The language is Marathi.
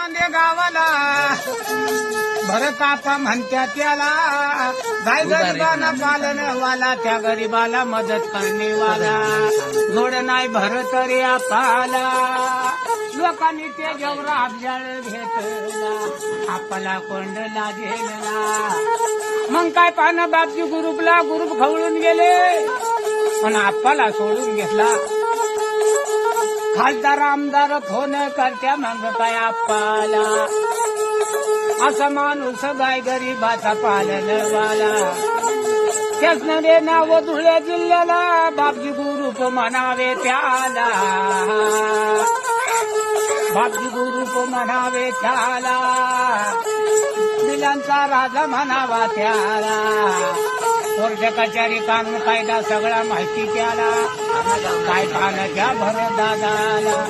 कांदे गावाला भरतापा म्हणत्या त्याला गाय गरीबाला पालनवाला त्या गरीबाला मदत करणेवाला जोड नाही भरत रे आपाला लोकांनी ते जेवढा अफजाळ घेतला आपला कोंडला झेलला मग काय पानं बापजी ग्रुपला ग्रुप खवळून गेले पण आपाला सोडून घेतला खासदार आमदार फोन करत्या मग काय आपाला असा माणूस गाय गरीबाचा पालनवाला त्याच नवे नाव धुळे जिल्ह्याला बापजी गुरुप म्हणावे त्याला बापजी गुरुप म्हणावे त्याला बिलांचा राजा म्हणावा त्याला कोर्ट कचेरी कानून कायदा सगळा माहिती त्याला काय पाण्याच्या भर दादाला